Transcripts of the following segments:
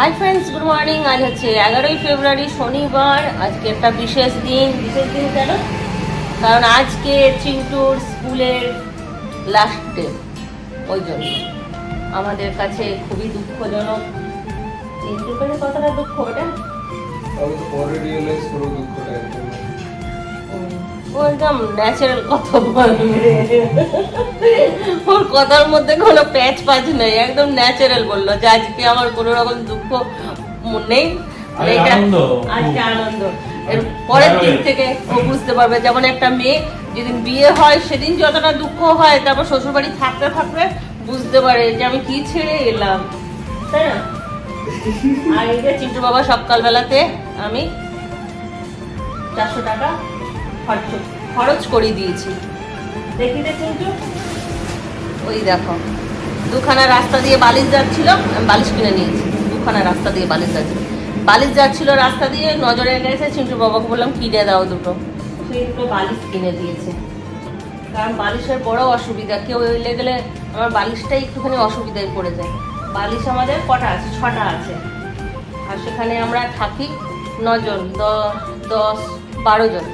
Hi friends, good morning. আজ হচ্ছে 11ই ফেব্রুয়ারি, শনিবার। আজকে একটা বিশেষ দিন কেন? কারণ আজকে চিন্টুর স্কুলের লাস্ট ডে। ওই জন্য আমাদের কাছে খুবই দুঃখজনক। চিন্টুর কাছে কতটা দুঃখ ওটা আমি তো পরে রিয়েলাইজ করব দুঃখটা। ও একদম ন্যাচারাল কথা বলবে, ওর কথার মধ্যে কোনো প্যাচ নেই, একদম ন্যাচারাল বললো যে আজকে আমার কোনো রকম দুঃখ নেই, আজকে আনন্দ। এর পরের দিন থেকে ও বুঝতে পারবে। যেমন একটা মেয়ে যেদিন বিয়ে হয় সেদিন যতটা দুঃখ হয়, তারপর শ্বশুরবাড়ি থাকতে থাকতে বুঝতে পারে যে আমি কি ছেড়ে এলাম, তাই না? আর এই যে চিন্টু বাবা সকালবেলাতে আমি 400 টাকা খরচ করে দিয়েছি। দেখি চিন্টু, ওই দেখো দুখানা রাস্তা দিয়ে বালিশ যাচ্ছিল, আমি বালিশ কিনে নিয়েছি। দুখানা রাস্তা দিয়ে বালিশ যাচ্ছিল রাস্তা দিয়ে, নজরে গেছে। চিন্টু বাবাকে বললাম কিনে দাও দুটো, সেই দুটো বালিশ কিনে দিয়েছে। কারণ বালিশের বড় অসুবিধা, কেউ এলে গেলে আমার বালিশটাই একটুখানি অসুবিধায় পড়ে যায়। বালিশ আমাদের কটা আছে? 6টা আছে। আর সেখানে আমরা থাকি 9 জন, 10-12 জন,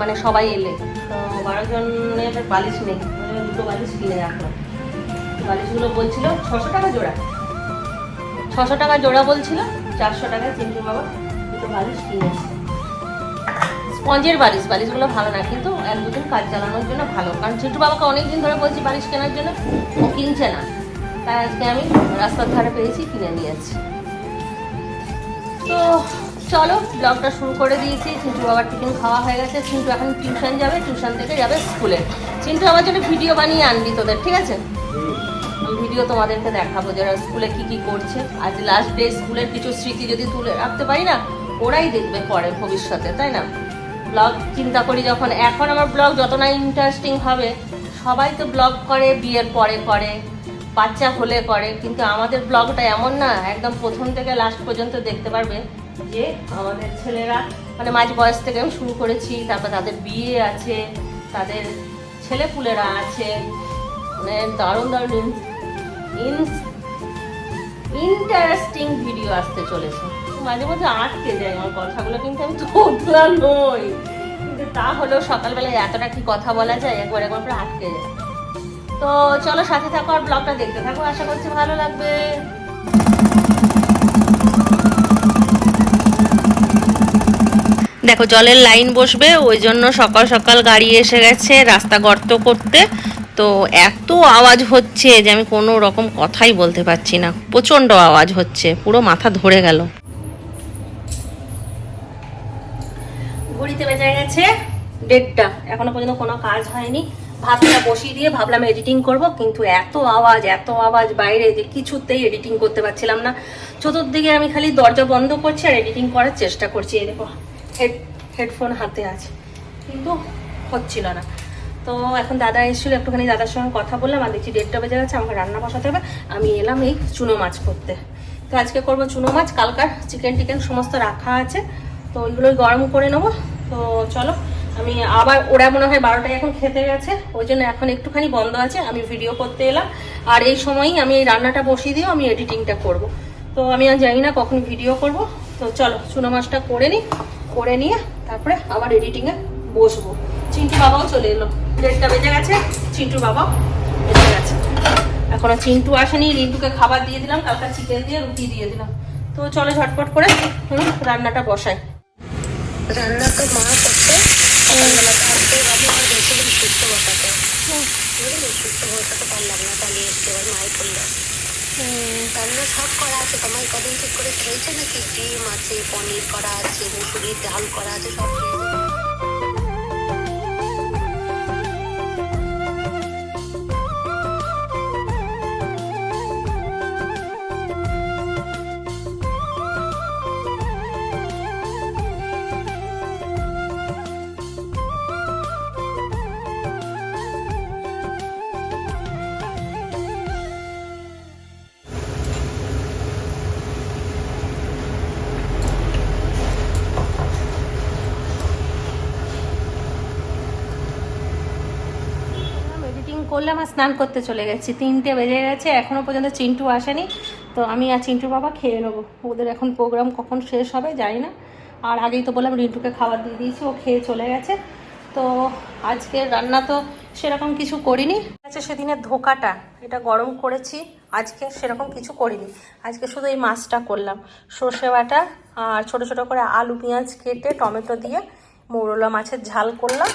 মানে সবাই এলে তো 12 জনের বালিশ নেই, দুটো বালিশ কিনে রাখলাম। বালিশগুলো বলছিল 600 টাকা জোড়া, 600 টাকা জোড়া বলছিল। 400 টাকায় চিন্টু বাবা দুটো বালিশ কিনেছে। স্পঞ্জের বালিশগুলো ভালো না, কিন্তু 1-2 দিন কাজ চালানোর জন্য ভালো। কারণ চিন্টু বাবাকে অনেকদিন ধরে বলছি বালিশ কেনার জন্য, ও কিনছে না। তাই আজকে আমি রাস্তার ধারে পেয়েছি, কিনে নিয়েছি। তো চলো, ব্লগটা শুরু করে দিয়েছি। চিন্টু বাবার টিফিন খাওয়া হয়ে গেছে। চিন্টু এখন টিউশন যাবে, টিউশন থেকে যাবে স্কুলে। চিন্টু আমার জন্য ভিডিও বানিয়ে আনবি তোদের, ঠিক আছে? আমি ভিডিও তোমাদেরকে দেখাবো যারা স্কুলে কি কি করছে। আজ লাস্ট ডে, স্কুলের কিছু স্মৃতি যদি তুলে রাখতে পারি না, ওরাই দেখবে পরে ভবিষ্যতে, তাই না? ব্লগ চিন্তা করি যখন, এখন আমার ব্লগ যত না ইন্টারেস্টিং হবে, সবাই তো ব্লগ করে বিয়ের পরে করে, বাচ্চা হলে করে, কিন্তু আমাদের ব্লগটা এমন না, একদম প্রথম থেকে লাস্ট পর্যন্ত দেখতে পারবে যে আমাদের ছেলেরা, মানে মাঝ বয়স থেকে আমি শুরু করেছি, তারপর তাদের বিয়ে আছে, তাদের ছেলেপুলেরা আছে, মানে দারুণ দারুণ ইন্টারেস্টিং ভিডিও আসতে চলেছে। মাঝে মধ্যে আটকে যায় আমার কথাগুলো, কিন্তু আমি তোতলা নই, কিন্তু তা হলেও সকালবেলায় এতটা কি কথা বলা যায়, একবার করে আটকে যায়। তো চলো সাথে থাকো আর ব্লগটা দেখতে থাকো, আশা করছি ভালো লাগবে। দেখো জলের লাইন বসবে, ওই জন্য সকাল সকাল গাড়ি এসে গেছে রাস্তা গর্ত করতে। তো এত আওয়াজ হচ্ছে যে আমি কোনো রকম কথাই বলতে পারছি না, প্রচণ্ড আওয়াজ হচ্ছে, পুরো মাথা ধরে গেল। ঘড়িতে বেজে গেছে 1:30, এখনো পর্যন্ত কোনো কাজ হয়নি। ভাতটা বসিয়ে দিয়ে ভাবলাম এডিটিং করব, কিন্তু এত আওয়াজ বাইরে যে কিছুতেই এডিটিং করতে পারছিলাম না। চতুর্দিকে আমি খালি দরজা বন্ধ করছি আর এডিটিং করার চেষ্টা করছি। এই দেখো হেডফোন হাতে আছে, কিন্তু হচ্ছিল না। তো এখন দাদা এসেছিলো, একটুখানি দাদার সঙ্গে কথা বললাম, আর দেখছি 1:30 বেজে গেছে, আমাকে রান্না বসাতে হবে। আমি এলাম এই চুনো মাছ করতে। তো আজকে করবো চুনো মাছ, কালকার চিকেন সমস্ত রাখা আছে, তো ওইগুলোই গরম করে নেবো। তো চলো, আমি আবার, ওরা মনে হয় 12টায় এখন খেতে গেছে, ওই জন্য এখন একটুখানি বন্ধ আছে, আমি ভিডিও করতে এলাম। আর এই সময়ই আমি এই রান্নাটা বসিয়ে দিয়েও আমি এডিটিংটা করব। তো আমি আর জানি না কখন ভিডিও করব। তো চলো চুনো মাছটা করে নিয়ে তারপরে আবার এডিটিংয়ে বসবো। চিন্টু বাবাও চলে এলো, 1:30 বেজে গেছে, চিন্টু বাবাও এসে গেছে। এখনো চিন্টু আসেনি, রিন্টুকে খাবার দিয়ে দিলাম, কালকা চিকেন দিয়ে রুটি দিয়ে দিলাম। তো চলো ঝটপট করে রান্নাটা বসাই। রান্না তো মা করতে, সকালবেলা থাকতে ভাবি আর বলছিলাম সুস্থ বসাতে, সুস্থ বসাতে পারলাম না, পালিয়ে এসছে, এবার মাই করলো। রান্না সব করা আছে, তোমার কদিন ঠিক করে খেয়েছে নাকি? ডিম আছে, পনির করা আছে, মুসুরির ডাল করা আছে, সব খেয়েছে। করলাম আর স্নান করতে চলে গেছি। 3টে বেজে গেছে, এখনো পর্যন্ত চিন্টু আসেনি। তো আমি আর চিন্টুর বাবা খেয়ে নেবো। ওদের এখন প্রোগ্রাম কখন শেষ হবে জানি না। আর আগেই তো বললাম রিন্টুকে খাবার দিয়ে দিয়েছি, ও খেয়ে চলে গেছে। তো আজকের রান্না তো সেরকম কিছু করিনি। আচ্ছা, সেদিনের ধোকাটা এটা গরম করেছি, আজকে সেরকম কিছু করিনি। আজকে শুধু এই মাছটা করলাম, সর্ষে বাটা আর ছোটো ছোটো করে আলু পেঁয়াজ কেটে টমেটো দিয়ে মৌরলা মাছের ঝাল করলাম।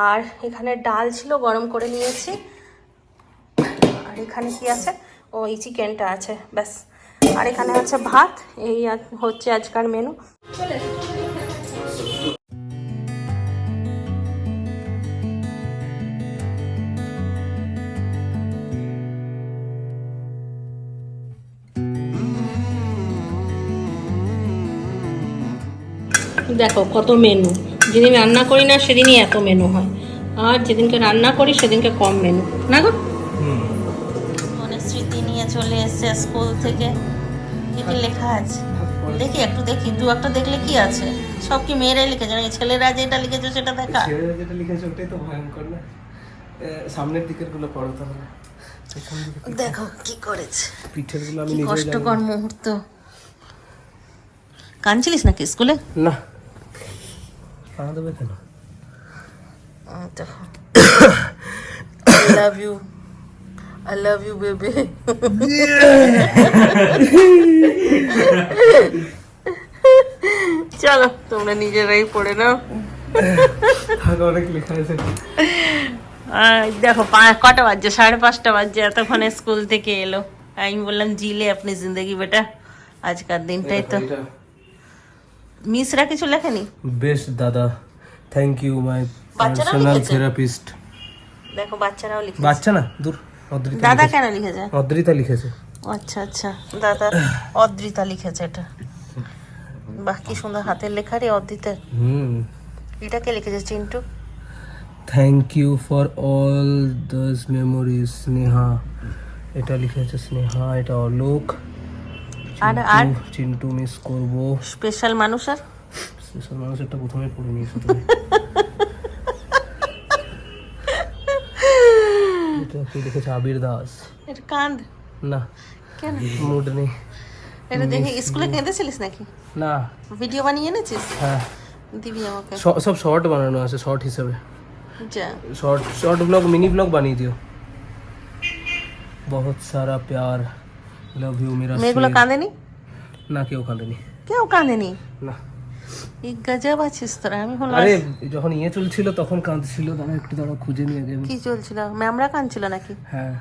আর এখানে ডাল ছিল, গরম করে নিয়েছি। আর এখানে কি আছে, ওই চিকেনটা আছে, ব্যাস। আর এখানে আছে ভাত। এই হচ্ছে আজকার মেনু। দেখো কত মেনু, যেদিন রান্না করি না সেদিনই এত মেনু হয়, আর যেদিনকে রান্না করি সেদিনকে কম মেনু, না গো? অনেক স্মৃতি নিয়ে চলে এসছে স্কুল থেকে। কি কি লেখা আছে দেখি, একটু দেখি, দু একটা দেখলে কি আছে? সব কি মেয়েরাই লিখেছে নাকি ছেলেরা যেটা লিখেছে সেটা দেখা? ছেলেরা যেটা লিখেছে ওটাই তো ভয়ঙ্কর না। সামনের দিকের গুলো পড়ো তাহলে। দেখো কি করেছে, পিঠের গুলো আমি কি নিজেই জানি কষ্টকর মুহূর্ত। কাঁদছিলিস নাকি স্কুলে? না। পা দেবে কেন? দেখো, I love you, I love you baby. চলো তোমরা নিজেরাই পড়ে নাও। অনেক লেখা আছে। দেখো কটা বাজছে, 5:30 বাজছে, এতক্ষণে স্কুল থেকে এলো। আমি বললাম জিলে আপনি জিন্দগি বেটা, আজকার দিনটাই তো। মিসরা কিছু লেখেনি? বেস্ট দাদা, থ্যাংক ইউ মাই বাচ্চারাও পার্সোনাল লিখেছে? থেরাপিস্ট। দেখো বাচ্চারাও লিখেছে। বাচ্চা না, দূর। অদ্রিতা দাদা লিখেছে। কেন লিখেছে? অদ্রিতা লিখেছে। আচ্ছা আচ্ছা, দাদা অদ্রিতা লিখেছে এটা। বাহ, কি সুন্দর হাতের লেখা রে অদ্রিতা। এটা কে লিখেছে? Chintu. Thank you for all those memories, Sneha. এটা লিখেছে স্নেহা, এটা অলোক। আর আর চিন্টু মিস করবো। স্পেশাল মানুষ আর স্পেশাল মানুষেরটা প্রথমে পড়ে নিয়েছো তুমি। এটা কি লিখেছে? আবির দাস। এটা কাঁদ না, কেন? মুড নেই। এটা দেখে স্কুলে কেঁদেছিলিস নাকি? না। ভিডিও বানিয়ে এনেছিস? হ্যাঁ, দিবি আমাকে? সব শর্ট বানানো আছে, শর্ট হিসেবে। যা, शॉर्ट ब्लॉग, मिनी ब्लॉग बनी दियो। बहुत सारा प्यार, लव यू मेरा মেয়েগুলো शेर। কাঁদেনি? না, কেউ কাঁদেনি। কেউ কাঁদেনি? না। এই গজব আছিস তোরা। আমি হলো আরে যখন ইয়ে চলছিল তখন কাঁদছিল, দাঁড়া একটু দাঁড়া, খুঁজে নিয়ে যাবে। কি চলছিল? ম্যামরা কাঁদছিল নাকি? হ্যাঁ,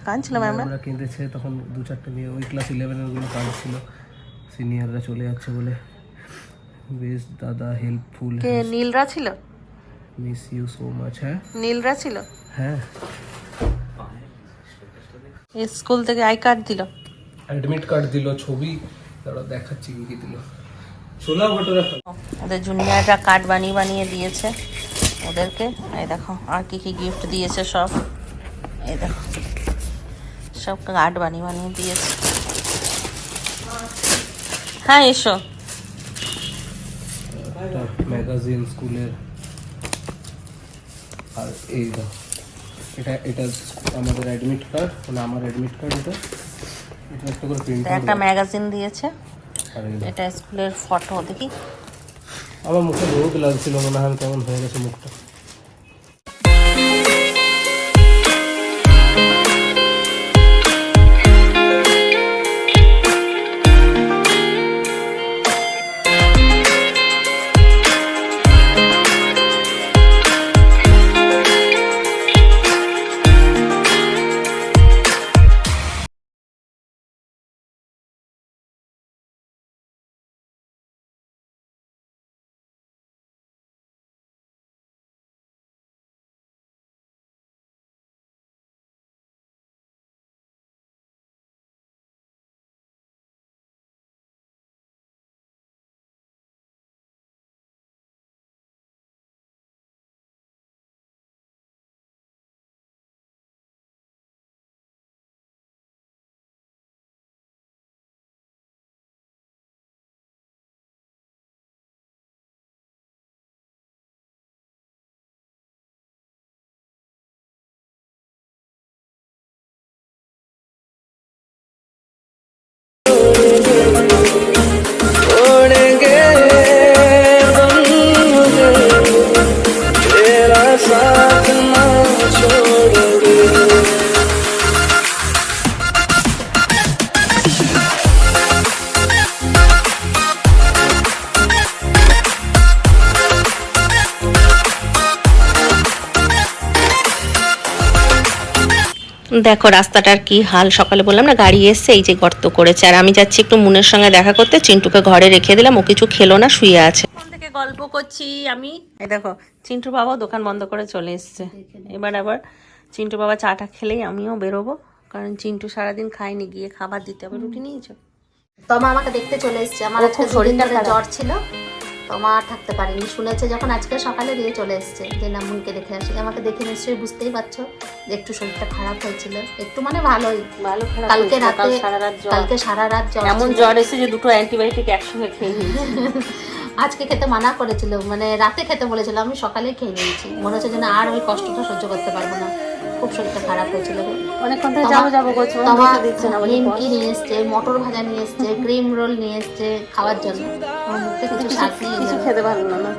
কাঁদছিল ম্যামরা? আমরা কেঁদেছে তখন, 2-4টা মেয়ে ওই ক্লাস 11 এর গুলো কাঁদছিল, সিনিয়ররা চলে যাচ্ছে বলে। বেশ দাদা, হেল্পফুল, কে নীলরা ছিল? Miss you so much. হ্যাঁ নীলরা ছিল? হ্যাঁ। স্কুল থেকে আই কার্ড দিল, অ্যাডমিট কার্ড দিল, ছবি, দাঁড়া দেখাচ্ছি কি কি দিল। ছোলা ভটোরা। ওদের জুনিয়ররা কার্ড বানিয়ে বানিয়ে দিয়েছে ওদেরকে। এই দেখো আর কি কি গিফট দিয়েছে সব। এই দেখো সব কার্ড বানিয়ে বানিয়ে দিয়েছে। হ্যাঁ এসো। ম্যাগাজিন স্কুলের। আর এই দাও, এটা এটা আমাদের অ্যাডমিট কার্ড, মানে আমার অ্যাডমিট কার্ড। এটা এটা একটা করে প্রিন্ট একটা ম্যাগাজিন দিয়েছে, আর এই দাও। এটা স্কুলের ফটো দেখি। আমার মুখে রোদ লাগছিল, মনে হয় কেমন হয়ে গেছে মুখটা। দেখো রাস্তাটার কি হাল, সকালে বললাম না গাড়ি এসছে, এই যে গর্ত করেছে। আর আমি যাচ্ছি একটু মুনের সঙ্গে দেখা করতে, চিন্টুকে ঘরে রেখে দিলাম, ও কিছু খেলো না, শুয়ে আছে। ফোন থেকে গল্প করছি আমি, এই দেখো চিন্টুর বাবা দোকান বন্ধ করে চলে এসছে। এবার আবার চিন্টু বাবা চাটা খেলেই আমিও বেরোবো, কারণ চিন্টু সারাদিন খায়নি, গিয়ে খাবার দিতে হবে। রুটি নিয়েছো? তোমা আমাকে দেখতে চলে এসছে, আমার ও আজকে খুব শরীরটা শরীরটা খারাপ। জ্বর ছিল, তোমা আর থাকতে পারেনি, শুনেছে যখন আজকে সকালে দিয়ে চলে এসছে যে না মুনকে দেখে আসি। আমাকে দেখে নিশ্চয়ই বুঝতেই পারছো যে একটু শরীরটা খারাপ হয়েছিল, একটু মানে ভালোই। ভালো খারাপ কালকে হয়েছিল, কাল রাতে সারা রাত জ্বর। কালকে সারা রাত জ্বর এমন ছিল। জ্বর এসে যে দুটো অ্যান্টিবায়োটিক একসঙ্গে খেয়ে নিয়েছি। আজকে খেতে মানা করেছিল, মানে রাতে খেতে বলেছিল, আমি সকালে খেয়ে নিয়েছি। মনে হচ্ছে যে না আর ওই কষ্টটা সহ্য করতে পারবো না, খুব শরীরটা খারাপ হয়েছিল। অনেকক্ষণ থেকে যাবো যাবো করছে, তোমার দিচ্ছে না বলে নিমকি নিয়ে এসছে, মটর ভাজা নিয়ে এসছে, ক্রিম রোল নিয়ে এসছে খাওয়ার জন্য। আমার মুখে কিছু স্বাদ নেই, কিছু খেতে পারলো না।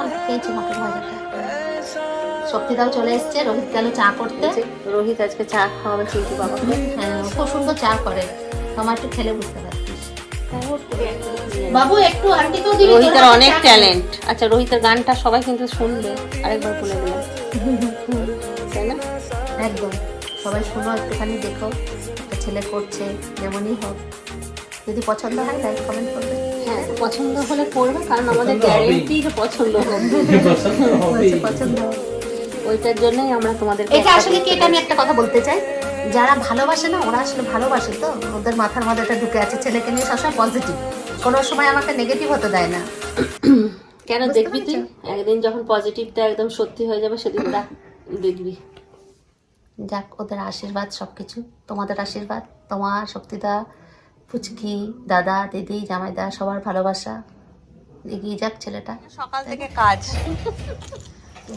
অনেক খেয়েছি মটর ভাজাটা। শক্তিদাও চলে এসছে, রোহিত গেল চা করতে। রোহিত আজকে চা খাওয়াবে চিন্টু বাবাকে। হ্যাঁ, খুব সুন্দর চা করে, তোমার একটু খেলে বুঝতে পারছিস। বাবু একটু আন্টিকেও দিবি, রোহিতের অনেক ট্যালেন্ট। আচ্ছা রোহিতের গানটা সবাই কিন্তু শুনবে, আরেকবার বলে দিলাম, তাই না? একদম সবাই শুনো, একটুখানি দেখো, একটা ছেলে করছে যেমনই হোক, যদি পছন্দ হয় লাইক কমেন্ট করবে। হ্যাঁ পছন্দ হলে করবে, কারণ আমাদের গ্যারেন্টি যে পছন্দ হবে, পছন্দ হবে। ওইটার জন্যই আমরা তোমাদের এটা আসলে কি, এটা আমি একটা কথা বলতে চাই, যারা ভালোবাসে না ওরা আসলে ভালোবাসে, তো ওদের মাথার মধ্যে এটা ঢুকে আছে, ছেলেকে নিয়ে সবসময় পজিটিভ, কোনো সময় আমাকে নেগেটিভ হতে দেয় না। কেন দেখবি তুই একদিন যখন পজিটিভটা একদম সত্যি হয়ে যাবে, সেদিন দেখবি। যাক, ওদের আশীর্বাদ সবকিছু, তোমাদের আশীর্বাদ, তোমার শক্তিদা, ফুচকি, দাদা, দিদি, জামাইদা, সবার ভালোবাসা, এগিয়ে যাক ছেলেটা। সকাল থেকে কাজ,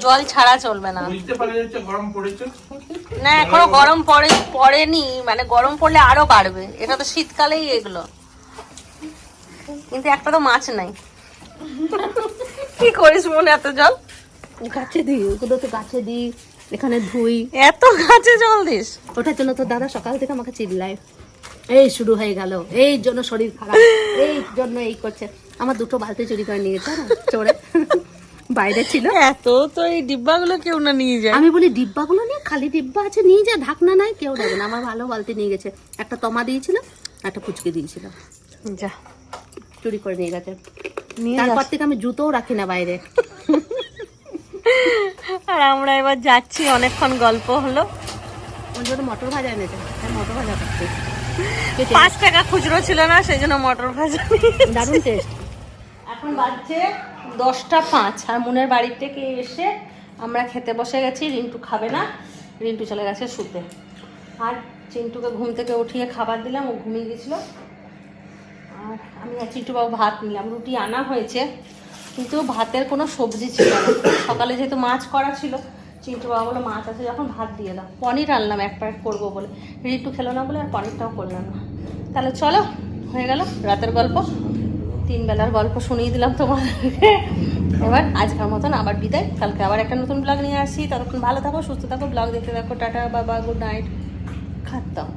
জল ছাড়া চলবে না। না এখনো গরম পড়েনি, মানে গরম পড়লে আরো বাড়বে, এটা তো শীতকালেই এগুলো। কিন্তু একটা তো মাছ নাই, কি করিস মনে এত জল? গাছে দিই, ওগুলো তো গাছে দিই, এখানে ধুই, এত গাছে জল দিস? ওটার জন্য তো দাদা সকাল থেকে আমাকে চিল্লায়, এই শুরু হয়ে গেল, এই জন্য শরীর খারাপ, এই জন্য এই করছে। আমার দুটো বালতি চুরি করে নিয়ে গেছে না চোরে, বাইরে ছিল। এত তো এই ডিব্বাগুলো কেউ না নিয়ে যায়। আমি বলি ডিব্বাগুলো নিয়ে, খালি ডিব্বা আছে নিয়ে যা, ঢাকনা নাই, কেউ নেবে না। আমার ভালো বালতি নিয়ে গেছে, একটা তমা দিয়েছিল, একটা ফুচকি দিয়েছিল, যা চুরি করে নিয়ে গেছে। নিয়ে তারপর থেকে আমি জুতোও রাখি না বাইরে। আর আমরা এবার যাচ্ছি, অনেকক্ষণ গল্প হলো। ওর জন্য মটর ভাজা এনেছে, আমি মটর ভাজা খাচ্ছি, 5 টাকা খুচরো ছিল না, সেই জন্য মটর ভাজা। দারুণ টেস্ট। এখন বাজছে 10:05, আর মুনের বাড়ির থেকে এসে আমরা খেতে বসে গেছি। রিন্টু খাবে না, রিন্টু চলে গেছে শুতে। আর চিন্টুকে ঘুম থেকে উঠিয়ে খাবার দিলাম, ও ঘুমিয়ে গেছিলো। আর আমি আর চিন্টু বাবু ভাত নিলাম, রুটি আনা হয়েছে কিন্তু ভাতের কোনো সবজি ছিল না। সকালে যেহেতু মাছ করা ছিল, চিন্টু বাবা বলে মাছ আছে যখন ভাত দিয়ে দাও। পনির আনলাম এক প্যাকেট করবো বলে, রিন্টু খেলো না বলে আর পনিরটাও করলাম না। তাহলে চলো, হয়ে গেল রাতের গল্প, 3 বেলার গল্প শুনিয়ে দিলাম তোমাদেরকে। এবার আজকের মতন আবার বিদায়, কালকে আবার একটা নতুন ব্লগ নিয়ে আসি। ততক্ষণ ভালো থাকো, সুস্থ থাকো, ব্লগ দেখতে থাকো। টাটা, বাবা, গুড নাইট, খাতাম।